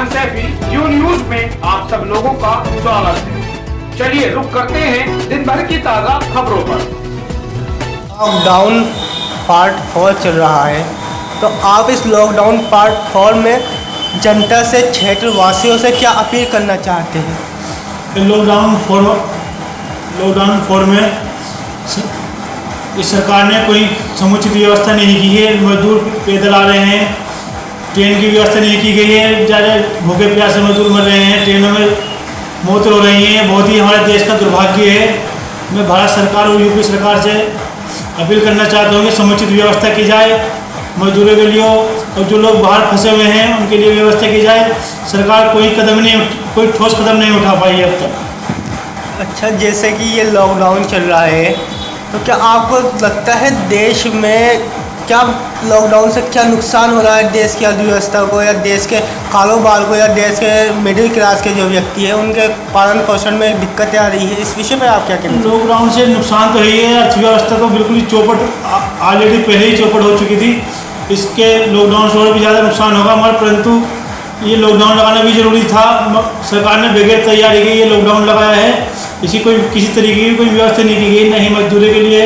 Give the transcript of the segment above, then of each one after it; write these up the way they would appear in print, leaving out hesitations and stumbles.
Farman Saifi you news में आप सब लोगों का स्वागत है। चलिए रुक करते हैं दिन भर की ताजा खबरों पर। लॉकडाउन पार्ट 4 चल रहा है, तो आप इस लॉकडाउन पार्ट 4 में जनता से, क्षेत्रवासियों से क्या अपील करना चाहते हैं? लॉकडाउन 4 में इस सरकार ने कोई समुचित व्यवस्था नहीं की है। मजदूर पैदल आ रहे हैं, ट्रेन की व्यवस्था नहीं की गई है, ज़्यादा भूखे प्यासे मजदूर मर रहे हैं, ट्रेनों में मौतें हो रही हैं। बहुत ही हमारे देश का दुर्भाग्य है। मैं भारत सरकार और यूपी सरकार से अपील करना चाहता हूँ कि समुचित व्यवस्था की जाए मजदूरों के लिए, और जो लोग बाहर फंसे हुए हैं उनके लिए व्यवस्था की जाए। सरकार कोई ठोस कदम नहीं उठा पाई है अब तक। अच्छा, जैसे कि ये लॉकडाउन चल रहा है, तो क्या आपको लगता है देश में क्या लॉकडाउन से क्या नुकसान हो रहा है देश की अर्थव्यवस्था को, या देश के कारोबार को, या देश के मिडिल क्लास के जो व्यक्ति है उनके पालन पोषण में दिक्कतें आ रही है? इस विषय पर आप क्या कहेंगे? लॉकडाउन से नुकसान तो है ही है। अर्थव्यवस्था तो बिल्कुल ही चौपट, ऑलरेडी पहले ही चौपट हो चुकी थी। इसके लॉकडाउन से और भी ज़्यादा नुकसान होगा, मगर परंतु ये लॉकडाउन लगाना भी ज़रूरी था। सरकार ने बगैर तैयारी के ये लॉकडाउन लगाया है। किसी तरीके की कोई व्यवस्था नहीं की गई, न ही मजदूरों के लिए,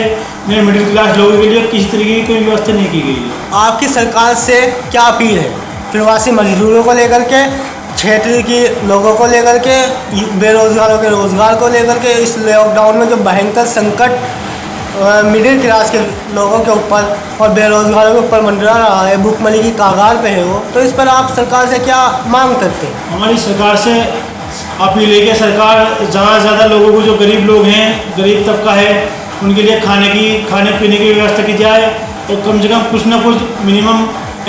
न मिडिल क्लास लोगों के लिए किसी तरीके की कोई व्यवस्था नहीं की गई है। आपकी सरकार से क्या अपील है प्रवासी मजदूरों को लेकर के, क्षेत्र की लोगों को लेकर के, बेरोजगारों के रोजगार को लेकर के? इस लॉकडाउन में जो भयंकर संकट मिडिल क्लास के लोगों के ऊपर और बेरोजगारों के ऊपर मंडरा रहा है, भूखमरी की कगार पे है वो, तो इस पर आप सरकार से क्या मांग करते हैं? हमारी सरकार से अपील है कि सरकार ज़्यादा से ज़्यादा लोगों को, जो गरीब लोग हैं, गरीब तबका है, उनके लिए खाने पीने की व्यवस्था की जाए, और कम से कम कुछ ना कुछ मिनिमम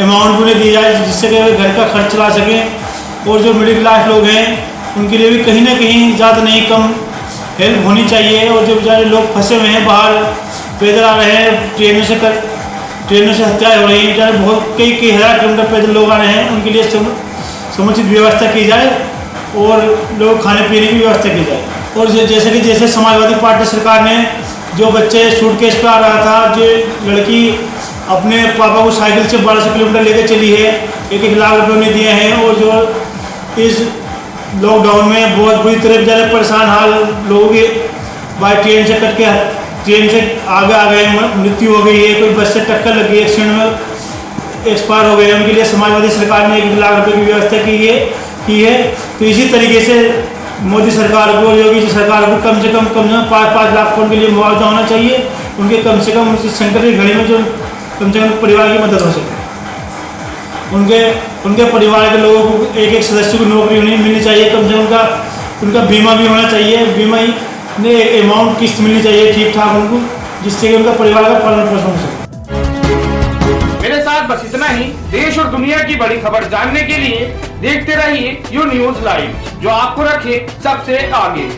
अमाउंट उन्हें दी जाए, जिससे कि वे घर का खर्च चला सकें। और जो मिडिल क्लास लोग हैं उनके लिए भी कहीं ना कहीं ज़्यादा नहीं कम हेल्प होनी चाहिए। और जो बेचारे लोग फंसे हुए हैं, बाहर पैदल आ रहे हैं, ट्रेनों से हत्याएँ हो रही हैं, बहुत कई हज़ार किलोमीटर पैदल लोग आ रहे हैं, उनके लिए समुचित व्यवस्था की जाए और लोग खाने पीने की व्यवस्था की जाए। और जैसे समाजवादी पार्टी सरकार ने जो बच्चे सूटकेस पे आ रहा था, जो लड़की अपने पापा को साइकिल से 1200 किलोमीटर लेकर चली है, 1-1 लाख रुपये उन्हें दिए हैं। और जो इस लॉकडाउन में बहुत बुरी तरह ज़्यादा परेशान हाल लोगों के, बाई ट्रेन से कट के ट्रेन से आगे आ गए, मृत्यु हो गई है, कोई बस से टक्कर लगी, एक्सीडेंट में एक्सपायर हो गए, उनके लिए समाजवादी सरकार ने 1 लाख रुपये की व्यवस्था की है। तो इसी तरीके से मोदी सरकार को, योगी जी सरकार को कम से कम 5-5 लाख को उनके लिए मुआवजा होना चाहिए। उनके कम से कम उनकी संकट की घड़ी में जो कम से कम परिवार की मदद हो सके। उनके परिवार के लोगों को एक सदस्य को नौकरी मिलनी चाहिए, कम से कम उनका बीमा भी होना चाहिए, बीमा ने अमाउंट किस्त मिलनी चाहिए ठीक ठाक उनको, जिससे कि उनका परिवार का पालन पोषण हो सके। मेरे साथ बस इतना ही। देश और दुनिया की बड़ी खबर जानने के लिए देखते रहिए यू न्यूज लाइव, जो आपको रखे सबसे आगे।